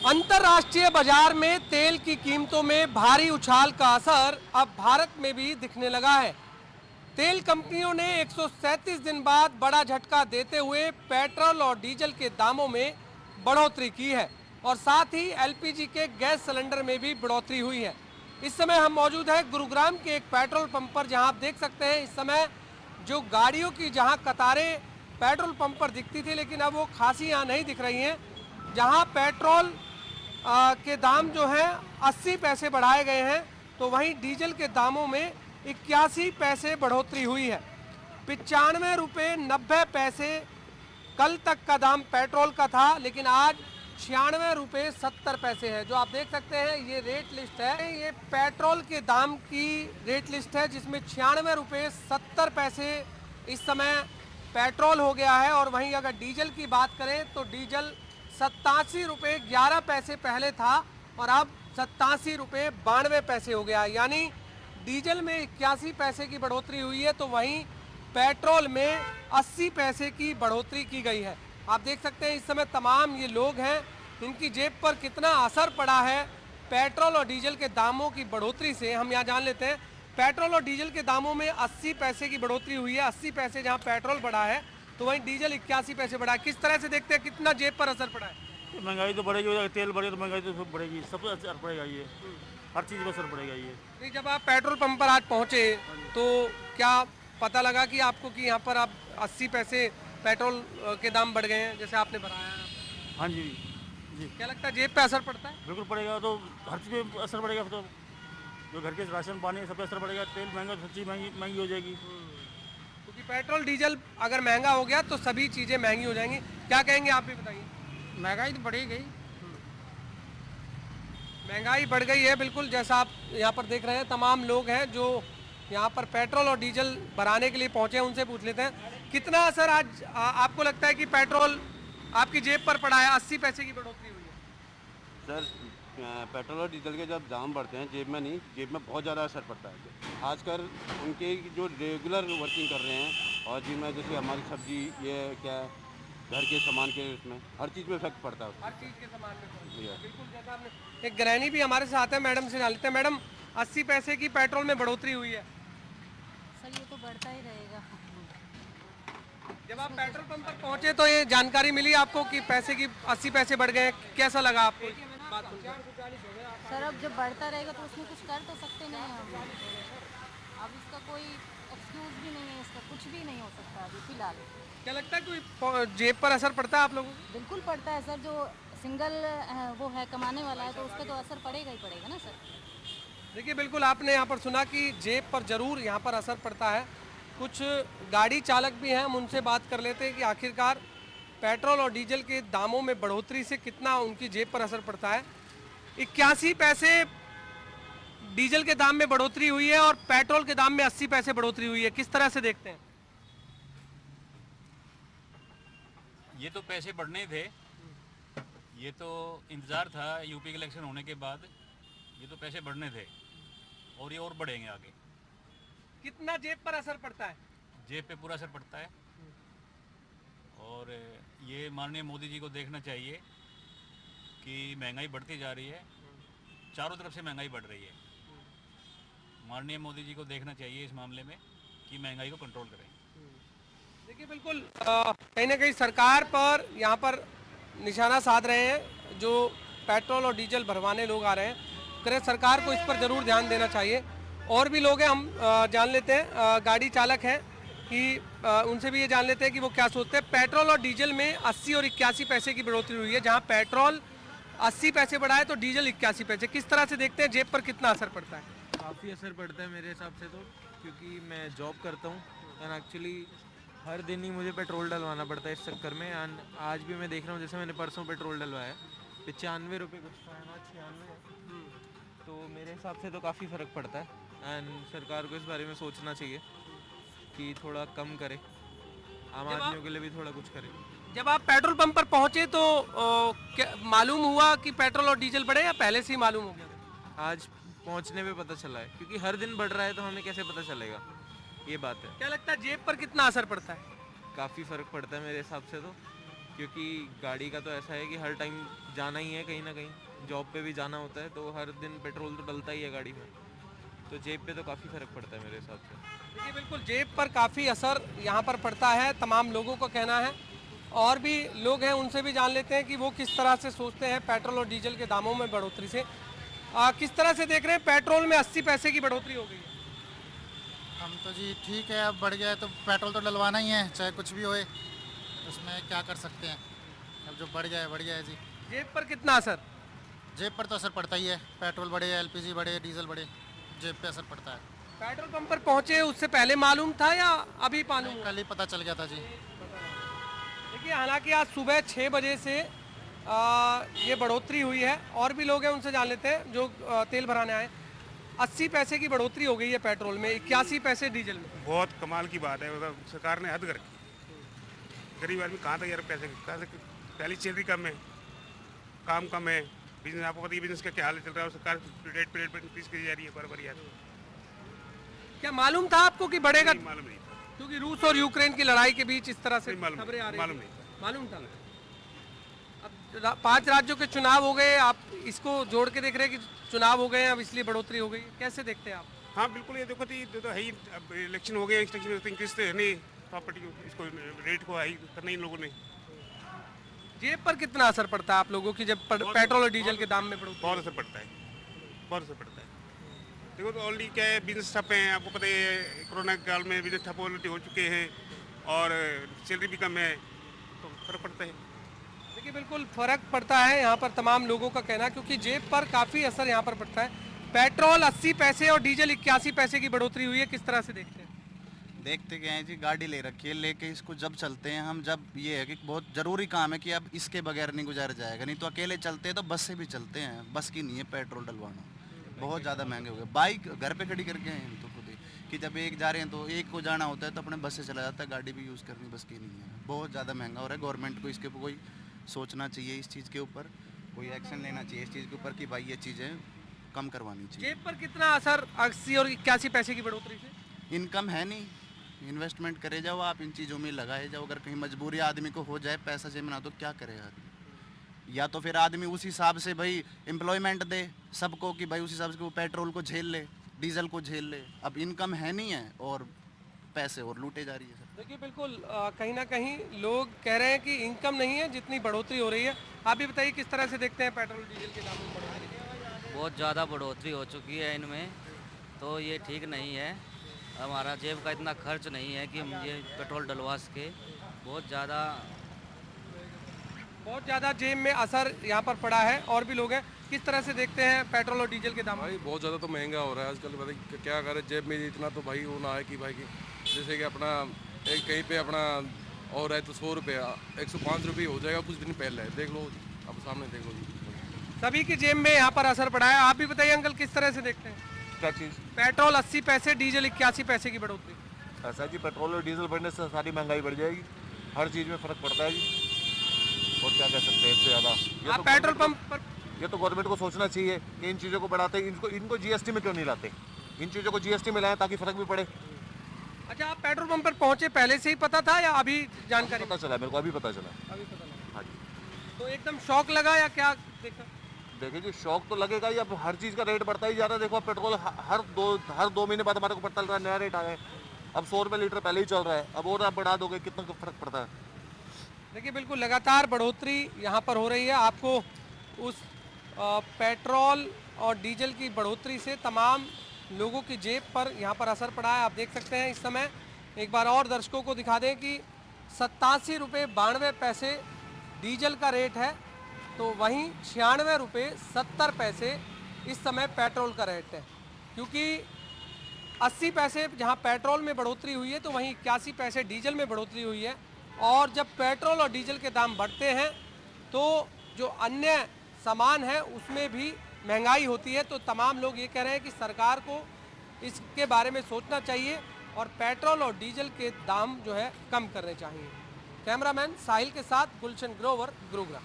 अंतर्राष्ट्रीय बाजार में तेल की कीमतों में भारी उछाल का असर अब भारत में भी दिखने लगा है। तेल कंपनियों ने 137 दिन बाद बड़ा झटका देते हुए पेट्रोल और डीजल के दामों में बढ़ोतरी की है और साथ ही एलपीजी के गैस सिलेंडर में भी बढ़ोतरी हुई है। इस समय हम मौजूद हैं गुरुग्राम के एक पेट्रोल पंप पर, जहां आप देख सकते हैं इस समय जो गाड़ियों की जहां कतारें पेट्रोल पंप पर दिखती थी, लेकिन अब वो खासी यहाँ नहीं दिख रही हैं। जहां पेट्रोल के दाम जो हैं 80 पैसे बढ़ाए गए हैं, तो वहीं डीजल के दामों में 81 पैसे बढ़ोतरी हुई है। 95 रुपये 90 पैसे कल तक का दाम पेट्रोल का था, लेकिन आज 96 रुपये 70 पैसे है। जो आप देख सकते हैं ये रेट लिस्ट है, ये पेट्रोल के दाम की रेट लिस्ट है, जिसमें 96 रुपये 70 पैसे इस समय पेट्रोल हो गया है। और वहीं अगर डीजल की बात करें तो डीजल 87 रुपये 11 पैसे पहले था और अब 87 रुपये 92 पैसे हो गया। यानी डीजल में 81 पैसे की बढ़ोतरी हुई है, तो वहीं पेट्रोल में 80 पैसे की बढ़ोतरी की गई है। आप देख सकते हैं इस समय तमाम ये लोग हैं, इनकी जेब पर कितना असर पड़ा है पेट्रोल और डीजल के दामों की बढ़ोतरी से, हम यहाँ जान लेते हैं। पेट्रोल और डीजल के दामों में 80 पैसे की बढ़ोतरी हुई है। 80 पैसे जहाँ पेट्रोल बढ़ा है, तो वहीं डीजल 81 पैसे बढ़ा है। किस तरह से देखते हैं कितना जेब पर असर पड़ा है? तो महंगाई तो बढ़ेगी, तेल बढ़ेगा तो महंगाई तो सब बढ़ेगी, सब असर पड़ेगा, ये हर चीज़ पर असर पड़ेगा ये। नहीं, जब आप पेट्रोल पंप पर आज पहुँचे तो क्या पता लगा कि आपको कि यहाँ पर अब 80 पैसे पेट्रोल के दाम बढ़ गए हैं जैसे आपने बताया? हाँ जी जी, क्या लगता है जेब पे असर पड़ता है? बिल्कुल पड़ेगा, तो हर चीज़ पे असर पड़ेगा। तो जो घर के राशन पानी सब पे असर पड़ेगा। तेल महंगा तो सब्जी महंगी महंगी हो जाएगी। क्योंकि पेट्रोल डीजल अगर महंगा हो गया तो सभी चीज़ें महंगी हो जाएंगी। क्या कहेंगे, आप भी बताइए। महंगाई तो बढ़ी गई। महंगाई बढ़ गई है, बिल्कुल। जैसा आप यहाँ पर देख रहे हैं तमाम लोग हैं जो यहाँ पर पेट्रोल और डीजल भराने के लिए पहुँचे हैं, उनसे पूछ लेते हैं कितना असर आज आपको लगता है कि पेट्रोल आपकी जेब पर पड़ा है? 80 पैसे की बढ़ोतरी हुई है। सर, पेट्रोल और डीजल के जब दाम बढ़ते हैं जेब में नहीं, जेब में बहुत ज़्यादा असर पड़ता है। खासकर उनके जो रेगुलर वर्किंग कर रहे हैं और जिनमें जैसे हमारी सब्जी, ये क्या घर के सामान के, उसमें हर चीज़ में इफेक्ट पड़ता है। हर चीज़ के सामान में पड़ता है। जी हाँ। बिल्कुल, जैसा आपने एक गृहिणी भी हमारे साथ है, मैडम से जान लेते हैं। मैडम, 80 पैसे की पेट्रोल में बढ़ोतरी हुई है। सर ये तो बढ़ता ही रहेगा। जब आप पेट्रोल पंप पर पहुंचे तो ये जानकारी मिली आपको कि पैसे की 80 पैसे बढ़ गए, कैसा लगा आपको बात सुनकर? सर अब जब बढ़ता रहेगा तो उसमें कुछ कर तो सकते नहीं हैं हम। अब इसका कोई एक्सक्यूज भी नहीं है, इसका कुछ भी नहीं हो सकता अभी फिलहाल। क्या लगता है कोई जेब पर असर पड़ता है आप लोगों को? बिल्कुल पड़ता है सर, जो सिंगल वो है कमाने वाला है तो उस पर तो असर पड़ेगा ही पड़ेगा ना सर। देखिए, बिल्कुल आपने यहाँ पर सुना कि जेब पर ज़रूर यहाँ पर असर पड़ता है। कुछ गाड़ी चालक भी हैं, हम उनसे बात कर लेते हैं कि आखिरकार पेट्रोल और डीजल के दामों में बढ़ोतरी से कितना उनकी जेब पर असर पड़ता है। 81 पैसे डीजल के दाम में बढ़ोतरी हुई है और पेट्रोल के दाम में 80 पैसे बढ़ोतरी हुई है। किस तरह से देखते हैं? ये तो पैसे बढ़ने ही थे, ये तो इंतज़ार था यूपी के इलेक्शन होने के बाद। ये तो पैसे बढ़ने थे और ये और बढ़ेंगे आगे। कितना जेब पर असर पड़ता है? जेब पे पूरा असर पड़ता है और ये माननीय मोदी जी को देखना चाहिए कि महंगाई बढ़ती जा रही है, चारों तरफ से महंगाई बढ़ रही है। माननीय मोदी जी को देखना चाहिए इस मामले में कि महंगाई को कंट्रोल करें। देखिए, बिल्कुल कहीं ना कहीं सरकार पर यहाँ पर निशाना साध रहे हैं जो पेट्रोल और डीजल भरवाने लोग आ रहे हैं। करें, सरकार को इस पर ज़रूर ध्यान देना चाहिए। और भी लोग हैं, हम जान लेते हैं, गाड़ी चालक हैं कि उनसे भी ये जान लेते हैं कि वो क्या सोचते हैं। पेट्रोल और डीजल में 80 और 81 पैसे की बढ़ोतरी हुई है। जहाँ पेट्रोल 80 पैसे बढ़ा है तो डीजल 81 पैसे। किस तरह से देखते हैं, जेब पर कितना असर पड़ता है? काफ़ी असर पड़ता है मेरे हिसाब से तो, क्योंकि मैं जॉब करता हूँ एंड एक्चुअली हर दिन ही मुझे पेट्रोल डलवाना पड़ता है इस चक्कर में। एंड आज भी मैं देख रहा हूँ, जैसे मैंने परसों पेट्रोल डलवाया 95 रुपये कुछ था ना, 96। तो मेरे हिसाब से तो काफ़ी फ़र्क पड़ता है एंड सरकार को इस बारे में सोचना चाहिए कि थोड़ा कम करे, आम आदमियों के लिए भी थोड़ा कुछ करे। जब आप पेट्रोल पंप पर पहुंचे तो मालूम हुआ कि पेट्रोल और डीजल बढ़े या पहले से ही मालूम हो गया? आज पहुंचने पे पता चला है, क्योंकि हर दिन बढ़ रहा है तो हमें कैसे पता चलेगा, ये बात है। क्या लगता है जेब पर कितना असर पड़ता है? काफ़ी फ़र्क पड़ता है मेरे हिसाब से तो, क्योंकि गाड़ी का तो ऐसा है कि हर टाइम जाना ही है, कहीं ना कहीं जॉब पे भी जाना होता है, तो हर दिन पेट्रोल तो डलता ही है गाड़ी में, तो जेब पे तो काफ़ी फ़र्क पड़ता है मेरे हिसाब से। देखिए बिल्कुल जेब पर काफ़ी असर यहाँ पर पड़ता है, तमाम लोगों का कहना है। और भी लोग हैं, उनसे भी जान लेते हैं कि वो किस तरह से सोचते हैं पेट्रोल और डीजल के दामों में बढ़ोतरी से। किस तरह से देख रहे हैं, पेट्रोल में 80 पैसे की बढ़ोतरी हो गई है। हम तो जी ठीक है, अब बढ़ गया है तो पेट्रोल तो डलवाना ही है, चाहे कुछ भी होए, उसमें क्या कर सकते हैं। अब जो बढ़ गया है जी। जेब पर कितना असर? जेब पर तो असर पड़ता ही है, पेट्रोल बढ़े, एलपीजी बढ़े, डीजल बढ़े, जेब पे असर पड़ता है। पेट्रोल पंप पर पहुंचे उससे पहले मालूम था या अभी मालूम हुआ? कल ही पता चल गया था जी। देखिए हालांकि आज सुबह 6 बजे से ये बढ़ोतरी हुई है। और भी लोग हैं, उनसे जान लेते हैं जो तेल भराने आए। 80 पैसे की बढ़ोतरी हो गई है पेट्रोल में, 81 पैसे डीजल में। बहुत कमाल की बात है, मतलब सरकार ने हद कर दी। गरीब आदमी कहाँ तक यार पैसे, कहाँ से, पहली सैलरी कम है, काम कम है, बिजनेस आपको पता है बिजनेस का क्या हाल चल रहा है, और सरकार रेट पे इंक्रीज करी जा रही है बराबर यार। क्या मालूम था आपको कि बढ़ेगा? नहीं, मालूम नहीं था। क्योंकि रूस और यूक्रेन की लड़ाई के बीच इस तरह से नहीं, मालूम खबरें आ रही मालूम थी। नहीं था। मालूम था। अब 5 राज्यों के चुनाव हो गए, आप इसको जोड़ के देख रहे हैं कि चुनाव हो गए, अब इसलिए बढ़ोतरी हो गई, कैसे देखते हैं आप? हाँ बिल्कुल, ये देखो तो है ही, अब इलेक्शन हो गया, इंक्रीज तो है नहीं, प्रॉपर्टी इसको रेट को हाई करना ही लोगों ने। जेब पर कितना असर पड़ता है आप लोगों की जब पेट्रोल और डीजल के दाम में बढ़ोतरी? बहुत असर पड़ता है, बहुत असर पड़ता है। देखो तो ऑलरेडी क्या है, बिजनेस ठप हैं, आपको पता है कोरोना काल में बिजनेस ठप हो चुके हैं और सैलरी भी कम है, तो फर्क पड़ता है। देखिए बिल्कुल फ़र्क पड़ता है यहाँ पर, तमाम लोगों का कहना, क्योंकि जेब पर काफ़ी असर यहाँ पर पड़ता है। पेट्रोल 80 पैसे और डीजल 81 पैसे की बढ़ोतरी हुई है, किस तरह से देखते हैं? देखते क्या है जी, गाड़ी ले रखी है, लेके इसको जब चलते हैं हम, जब ये है कि बहुत ज़रूरी काम है कि अब इसके बगैर नहीं गुजारा जाएगा, नहीं तो अकेले चलते हैं तो बस से भी चलते हैं, बस की नहीं है पेट्रोल डलवाना, बहुत ज़्यादा महंगे हो गए। बाइक घर पे खड़ी करके हैं हम तो खुद ही, कि जब एक जा रहे हैं तो एक को जाना होता है तो अपने बस से चला जाता है, गाड़ी भी यूज़ करनी बस की नहीं है, बहुत ज़्यादा महंगा हो रहा है। गवर्नमेंट को इसके ऊपर कोई सोचना चाहिए, इस चीज़ के ऊपर कोई एक्शन लेना चाहिए इस चीज़ के ऊपर कि भाई ये चीज़ें कम करवानी चाहिए। जेब पर कितना असर 80 और 81 पैसे की बढ़ोतरी से? इनकम है नहीं, इन्वेस्टमेंट करे जाओ आप, इन चीज़ों में लगाए जाओ। अगर कहीं मजबूरी आदमी को हो जाए पैसा जेब में ना, तो क्या करे आदमी? या तो फिर आदमी उस हिसाब से भाई एम्प्लॉयमेंट दे सबको कि भाई उस हिसाब से वो पेट्रोल को झेल ले, डीजल को झेल ले। अब इनकम है नहीं है और पैसे और लूटे जा रही है सब। देखिए बिल्कुल कहीं ना कहीं लोग कह रहे हैं कि इनकम नहीं है जितनी बढ़ोतरी हो रही है। आप भी बताइए किस तरह से देखते हैं पेट्रोल डीजल के दामों में बढ़ोतरी? बहुत ज़्यादा बढ़ोतरी हो चुकी है इनमें, तो ये ठीक नहीं है। हमारा जेब का इतना खर्च नहीं है कि हम ये पेट्रोल डलवा सके। बहुत ज़्यादा जेब में असर यहाँ पर पड़ा है। और भी लोग हैं, किस तरह से देखते हैं पेट्रोल और डीजल के दाम? भाई बहुत ज़्यादा तो महंगा हो रहा है आजकल, पता क्या करें, जेब में इतना तो भाई वो ना है कि भाई जैसे कि अपना एक कहीं पे अपना और है तो 100 रुपये 105 रुपये हो जाएगा कुछ दिन पहले, देख लो अब सामने देख लो जी। सभी की जेब में यहाँ पर असर पड़ा है। आप भी बताइए अंकल किस तरह से देखते हैं? क्या चीज़? पेट्रोल 80 पैसे, डीजल 81 पैसे की बढ़ोतरी। ऐसा जी, पेट्रोल और डीजल बढ़ने से सारी महंगाई बढ़ जाएगी, हर चीज़ में फ़र्क पड़ता है जी। और क्या कह सकते हैं इससे ज़्यादा? आप पेट्रोल पंप पर ये तो गवर्नमेंट को सोचना चाहिए कि इन चीज़ों को बढ़ाते हैं, इनको जीएसटी में क्यों नहीं लाते? इन चीज़ों को जीएसटी में लाएं ताकि फ़र्क भी पड़े। अच्छा, आप पेट्रोल पंप पर पहुंचे, पहले से ही पता था या अभी जानकारी? पता चला, मेरे को अभी पता चला। अभी पता लगा। हाँ जी। तो एकदम शौक लगा या क्या देखा? देखिए जी, शौक तो लगेगा ही, अब हर चीज़ का रेट बढ़ता ही जा रहा है। देखो पेट्रोल हर दो महीने बाद हमारे को पता चल रहा है नया रेट आया है। अब 100 रुपये लीटर पहले ही चल रहा है, अब और आप बढ़ा दोगे कितना फ़र्क पड़ता है? देखिए बिल्कुल लगातार बढ़ोतरी यहाँ पर हो रही है। आपको उस पेट्रोल और डीजल की बढ़ोतरी से तमाम लोगों की जेब पर यहाँ पर असर पड़ा है। आप देख सकते हैं इस समय, एक बार और दर्शकों को दिखा दें कि 87 रुपये 92 पैसे डीजल का रेट है, तो वहीं 96 रुपये 70 पैसे इस समय पेट्रोल का रेट है। क्योंकि 80 पैसे जहाँ पेट्रोल में बढ़ोतरी हुई है, तो वहीं 81 पैसे डीजल में बढ़ोतरी हुई है। और जब पेट्रोल और डीजल के दाम बढ़ते हैं तो जो अन्य सामान है उसमें भी महंगाई होती है। तो तमाम लोग ये कह रहे हैं कि सरकार को इसके बारे में सोचना चाहिए और पेट्रोल और डीजल के दाम जो है कम करने चाहिए। कैमरामैन साहिल के साथ गुलशन ग्रोवर, गुरुग्राम।